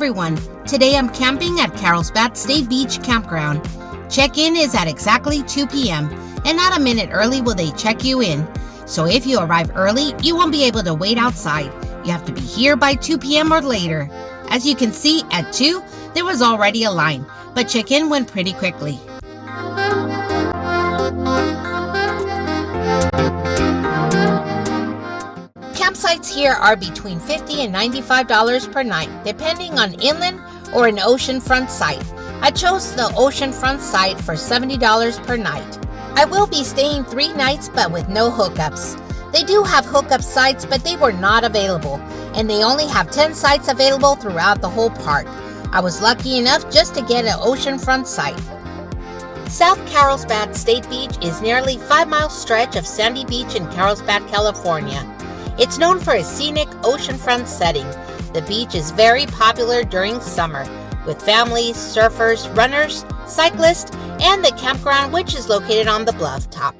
everyone, today I'm camping at Carlsbad State Beach Campground. Check-in is at exactly 2 p.m. and not a minute early will they check you in. So if you arrive early, you won't be able to wait outside. You have to be here by 2 p.m. or later. As you can see, at 2, there was already a line, but check-in went pretty quickly. Campsites here are between $50 and $95 per night, depending on inland or an oceanfront site. I chose the oceanfront site for $70 per night. I will be staying 3 nights but with no hookups. They do have hookup sites, but they were not available, and they only have 10 sites available throughout the whole park. I was lucky enough just to get an oceanfront site. South Carlsbad State Beach is nearly 5-mile stretch of sandy beach in Carlsbad, California. It's known for a scenic oceanfront setting. The beach is very popular during summer, with families, surfers, runners, cyclists, and the campground, which is located on the bluff top.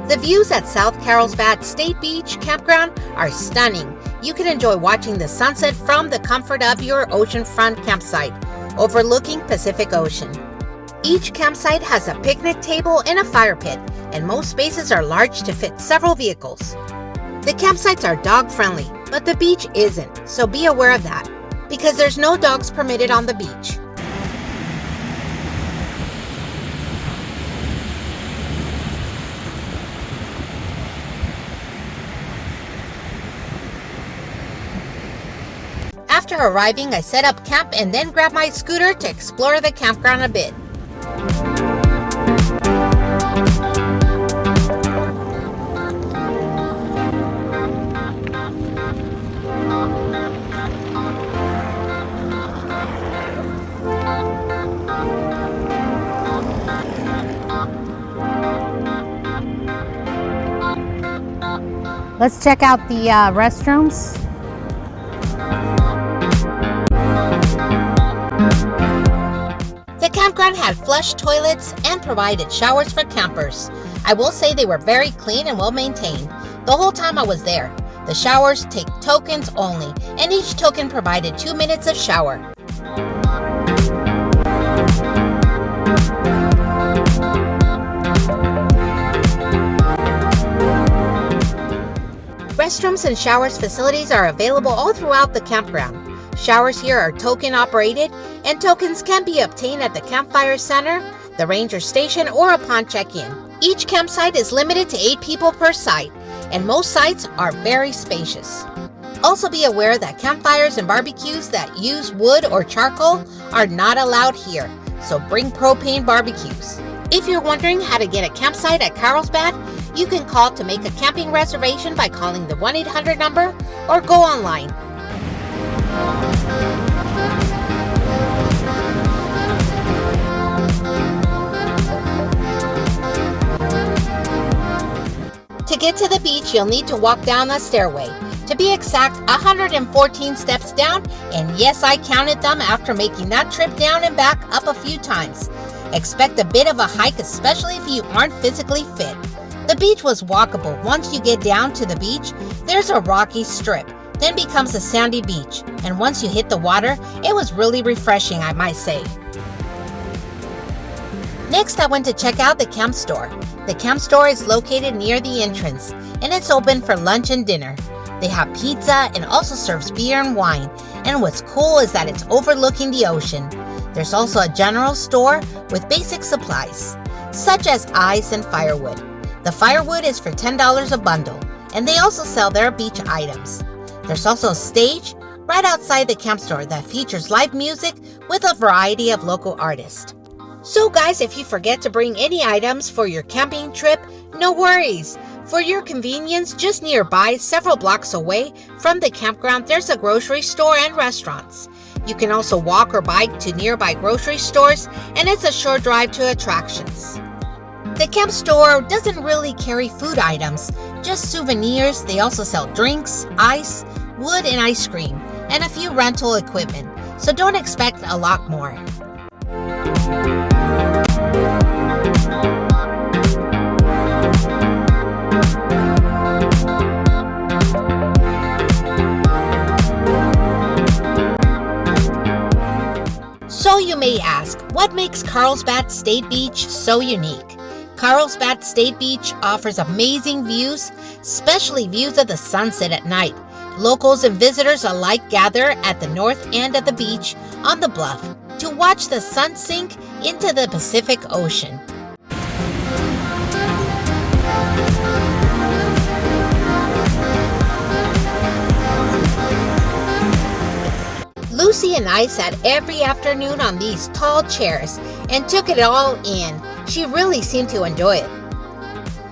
The views at South Carlsbad State Beach Campground are stunning. You can enjoy watching the sunset from the comfort of your oceanfront campsite, overlooking Pacific Ocean. Each campsite has a picnic table and a fire pit, and most spaces are large to fit several vehicles. The campsites are dog-friendly, but the beach isn't, so be aware of that, because there's no dogs permitted on the beach. After arriving, I set up camp and then grabbed my scooter to explore the campground a bit. Let's check out the restrooms. The campground had flush toilets and provided showers for campers. I will say they were very clean and well maintained. The whole time I was there. The showers take tokens only, and each token provided 2 minutes of shower. Restrooms and showers facilities are available all throughout the campground. Showers here are token operated, and tokens can be obtained at the campfire center, the ranger station, or upon check-in. Each campsite is limited to 8 people per site, and most sites are very spacious. Also be aware that campfires and barbecues that use wood or charcoal are not allowed here, so bring propane barbecues. If you're wondering how to get a campsite at Carlsbad, you can call to make a camping reservation by calling the 1-800 number or go online. To get to the beach, you'll need to walk down a stairway. To be exact, 114 steps down, and yes, I counted them after making that trip down and back up a few times. Expect a bit of a hike, especially if you aren't physically fit. The beach was walkable. Once you get down to the beach, there's a rocky strip, then becomes a sandy beach, and once you hit the water, it was really refreshing, I might say. Next, I went to check out the camp store. The camp store is located near the entrance, and it's open for lunch and dinner. They have pizza and also serves beer and wine, and what's cool is that it's overlooking the ocean. There's also a general store with basic supplies, such as ice and firewood. The firewood is for $10 a bundle, and they also sell their beach items. There's also a stage right outside the camp store that features live music with a variety of local artists. So guys, if you forget to bring any items for your camping trip, no worries. For your convenience, just nearby, several blocks away from the campground, there's a grocery store and restaurants. You can also walk or bike to nearby grocery stores, and it's a short drive to attractions. The camp store doesn't really carry food items, just souvenirs. They also sell drinks, ice, wood and ice cream, and a few rental equipment, so don't expect a lot more. may ask, what makes Carlsbad State Beach so unique? Carlsbad State Beach offers amazing views, especially views of the sunset at night. Locals and visitors alike gather at the north end of the beach on the bluff to watch the sun sink into the Pacific Ocean. Lucy and I sat every afternoon on these tall chairs and took it all in. She really seemed to enjoy it.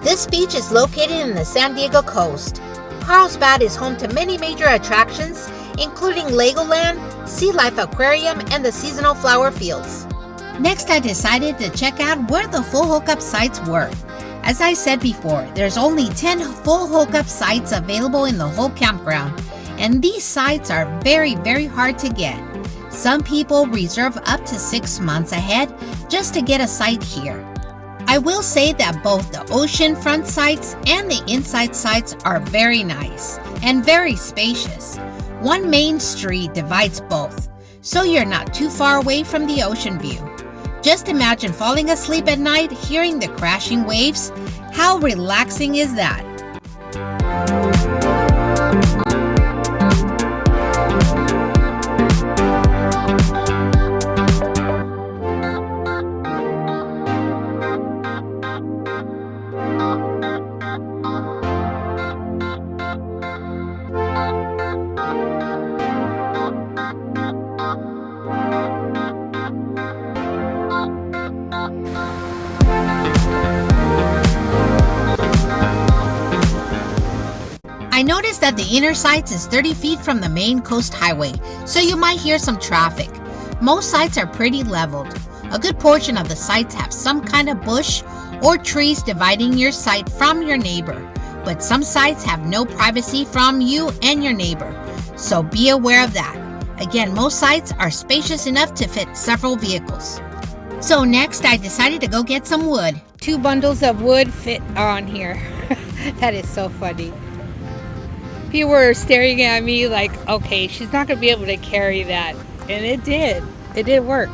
This beach is located in the San Diego coast. Carlsbad is home to many major attractions, including Legoland, Sea Life Aquarium, and the seasonal flower fields. Next, I decided to check out where the full hookup sites were. As I said before, there's only 10 full hookup sites available in the whole campground, and these sites are very, very hard to get. Some people reserve up to 6 months ahead just to get a site here. I will say that both the oceanfront sites and the inside sites are very nice and very spacious. One main street divides both, so you're not too far away from the ocean view. Just imagine falling asleep at night hearing the crashing waves. How relaxing is that? I noticed that the inner sites is 30 feet from the main coast highway, so you might hear some traffic. Most sites are pretty leveled. A good portion of the sites have some kind of bush or trees dividing your site from your neighbor, but some sites have no privacy from you and your neighbor, so be aware of that. Again, most sites are spacious enough to fit several vehicles. So next, I decided to go get some wood. 2 bundles of wood fit on here. That is so funny. People were staring at me like, okay, she's not going to be able to carry that. And it did. It did work.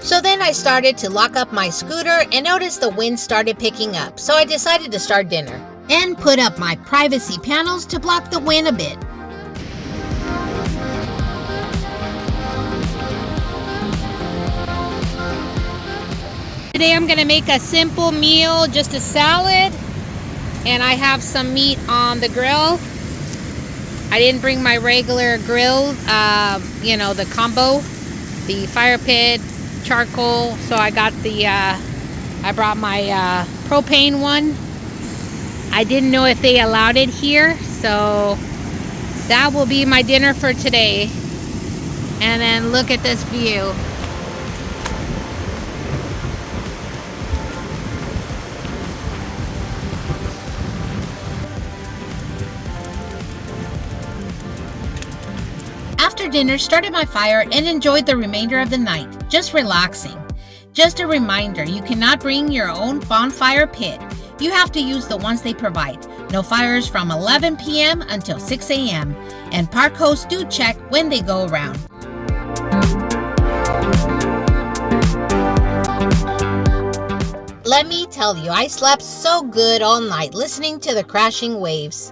So then I started to lock up my scooter and noticed the wind started picking up, so I decided to start dinner and put up my privacy panels to block the wind a bit. Today I'm going to make a simple meal, just a salad. And I have some meat on the grill. I didn't bring my regular grill, the combo, the fire pit, charcoal. So I got I brought my propane one. I didn't know if they allowed it here. So that will be my dinner for today. And then look at this view. After dinner, started my fire and enjoyed the remainder of the night, just relaxing. Just a reminder, you cannot bring your own bonfire pit. You have to use the ones they provide. No fires from 11 p.m. until 6 a.m. And park hosts do check when they go around. Let me tell you, I slept so good all night listening to the crashing waves.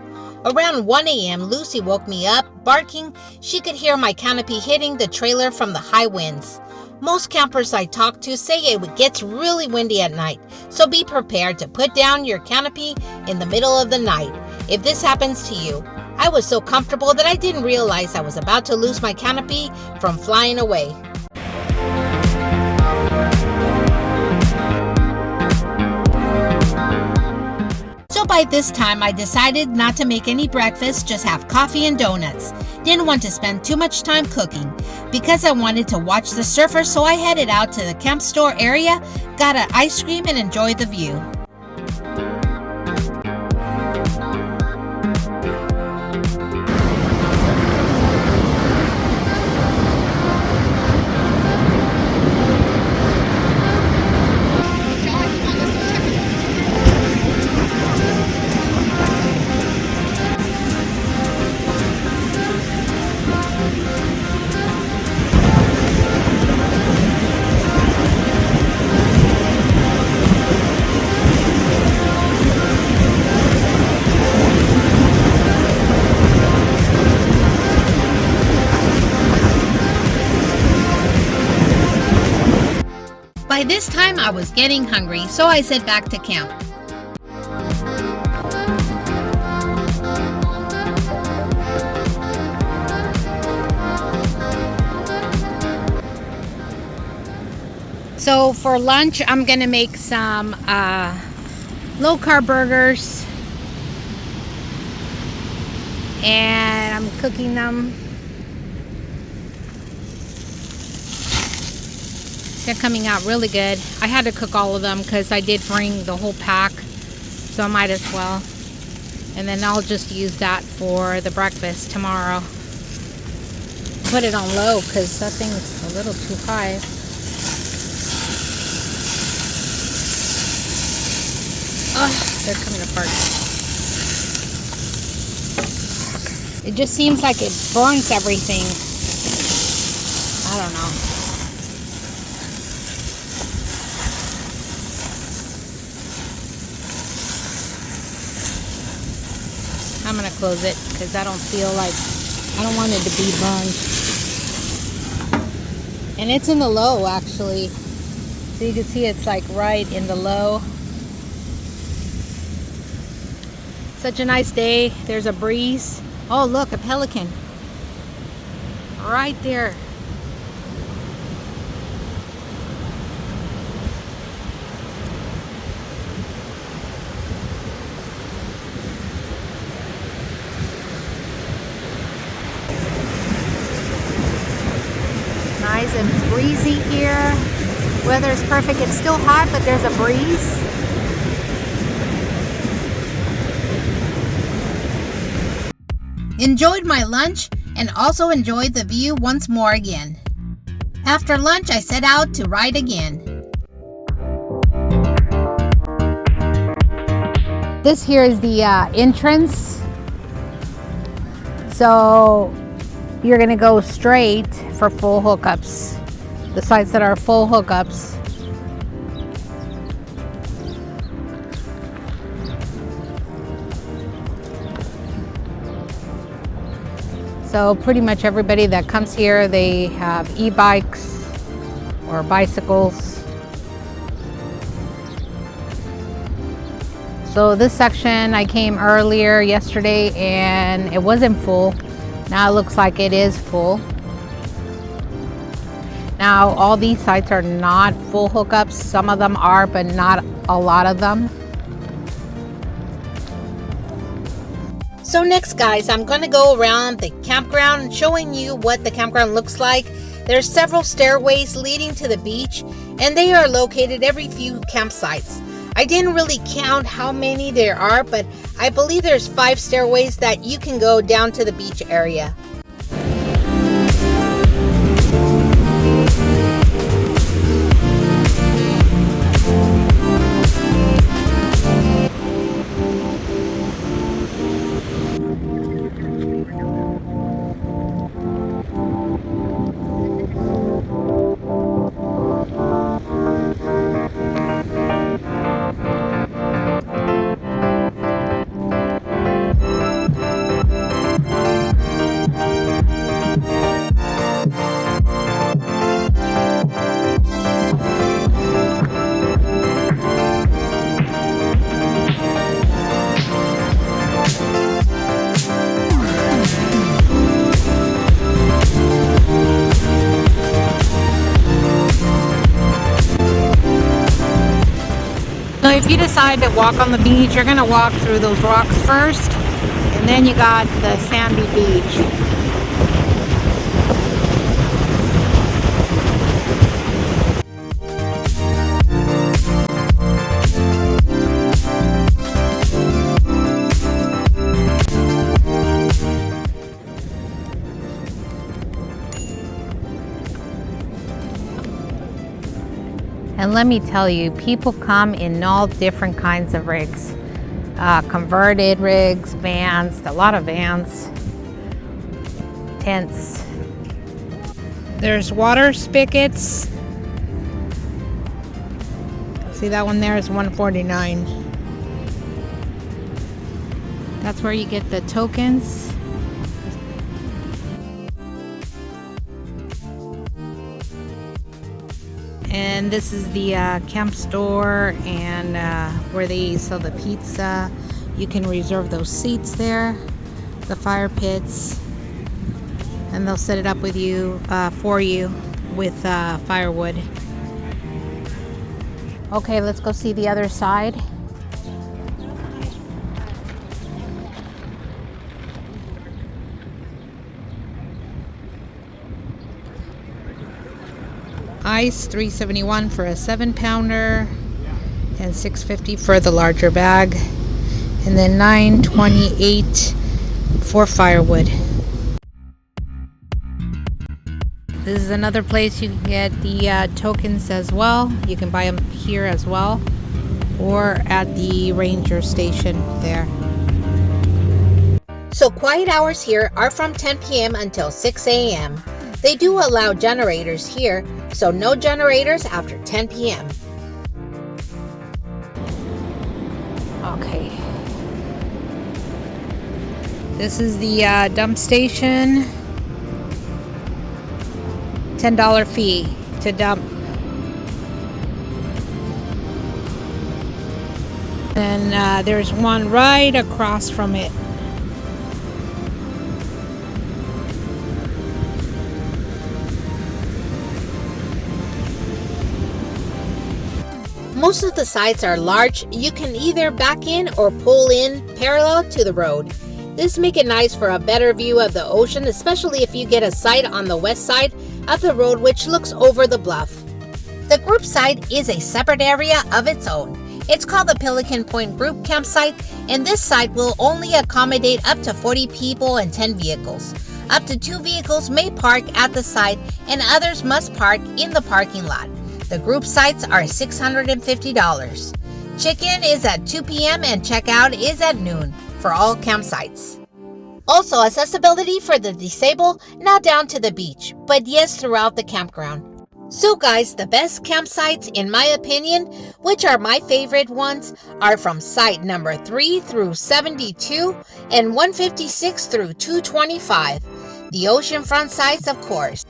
Around 1 a.m., Lucy woke me up, barking. She could hear my canopy hitting the trailer from the high winds. Most campers I talk to say it gets really windy at night, so be prepared to put down your canopy in the middle of the night if this happens to you. I was so comfortable that I didn't realize I was about to lose my canopy from flying away. So by this time, I decided not to make any breakfast, just have coffee and donuts. Didn't want to spend too much time cooking. Because I wanted to watch the surfers, so I headed out to the camp store area, got an ice cream, and enjoyed the view. By this time, I was getting hungry, so I said back to camp. So for lunch, I'm gonna make some low-carb burgers, and I'm cooking them. They're coming out really good. I had to cook all of them because I did bring the whole pack, so I might as well. And then I'll just use that for the breakfast tomorrow. Put it on low because that thing's a little too high. Oh, they're coming apart. It just seems like it burns everything. I don't know. I'm gonna close it because I don't want it to be burned. And it's in the low actually. So you can see it's like right in the low. Such a nice day. There's a breeze. Oh, look, a pelican. Right there. Nice and breezy here. Weather is perfect. It's still hot, but there's a breeze. Enjoyed my lunch and also enjoyed the view once more again. After lunch, I set out to ride again. This here is the entrance. So you're gonna go straight for full hookups. The sites that are full hookups. So pretty much everybody that comes here, they have e-bikes or bicycles. So this section, I came earlier yesterday and it wasn't full. Now it looks like it is full. Now all these sites are not full hookups. Some of them are, but not a lot of them. So next, guys, I'm going to go around the campground showing you what the campground looks like. There's several stairways leading to the beach, and they are located every few campsites. I didn't really count how many there are, but I believe there's 5 stairways that you can go down to the beach area. If you decide to walk on the beach, you're going to walk through those rocks first, and then you got the sandy beach. And let me tell you, people come in all different kinds of rigs. Converted rigs, vans, a lot of vans, tents. There's water spigots. See, that one there is $149. That's where you get the tokens. And then this is the camp store, and where they sell the pizza. You can reserve those seats there, the fire pits, and they'll set it up with you for you with firewood. Okay, let's go see the other side. Ice $3.71 for a 7-pounder and $6.50 for the larger bag, and then $9.28 for firewood. This is another place you can get the tokens as well. You can buy them here as well, or at the ranger station there. So quiet hours here are from 10 p.m. until 6 a.m. They do allow generators here, so no generators after 10 p.m. Okay. This is the dump station. $10 fee to dump. And there's one right across from it. Most of the sites are large. You can either back in or pull in parallel to the road. This makes it nice for a better view of the ocean, especially if you get a site on the west side of the road which looks over the bluff. The group site is a separate area of its own. It's called the Pelican Point Group Campsite, and this site will only accommodate up to 40 people and 10 vehicles. Up to 2 vehicles may park at the site, and others must park in the parking lot. The group sites are $650. Check-in is at 2 p.m. and checkout is at noon for all campsites. Also, accessibility for the disabled, not down to the beach, but yes, throughout the campground. So guys, the best campsites in my opinion, which are my favorite ones, are from site number 3 through 72 and 156 through 225. The oceanfront sites, of course.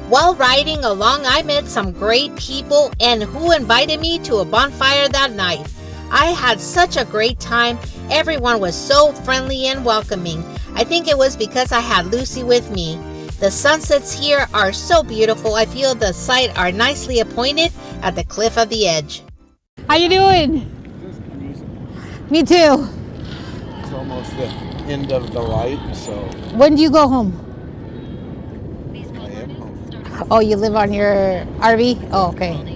While riding along, I met some great people and who invited me to a bonfire that night. I had such a great time. Everyone was so friendly and welcoming. I think it was because I had Lucy with me. The sunsets here are so beautiful. I feel the sites are nicely appointed at the cliff of the edge. How you doing? Just cruising. Me too. It's almost the end of the light, so When do you go home? I am home. Oh, you live on your RV? Oh, okay.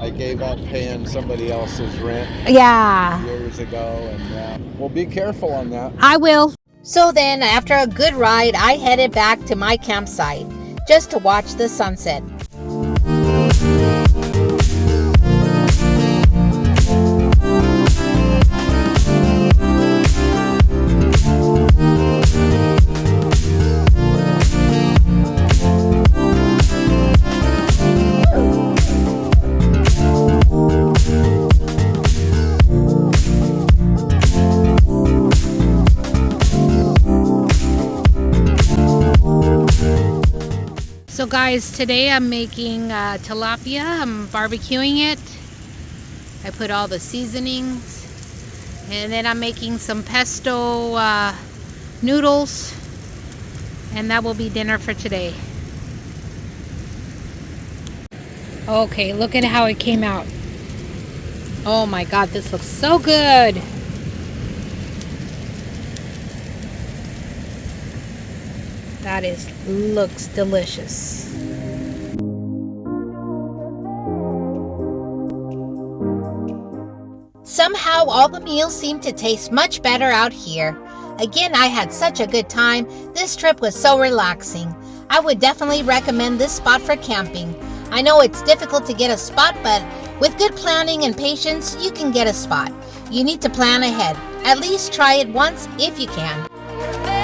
I gave up paying somebody else's rent Yeah, years ago, and well, be careful on that. I will. So then, after a good ride, I headed back to my campsite just to watch the sunset. So guys, today I'm making tilapia. I'm barbecuing it. I put all the seasonings, and then I'm making some pesto noodles, and that will be dinner for today. Okay, look at how it came out. Oh my god, this looks so good. That looks delicious. Somehow all the meals seem to taste much better out here. Again, I had such a good time. This trip was so relaxing. I would definitely recommend this spot for camping. I know it's difficult to get a spot, but with good planning and patience, you can get a spot. You need to plan ahead. At least try it once if you can. There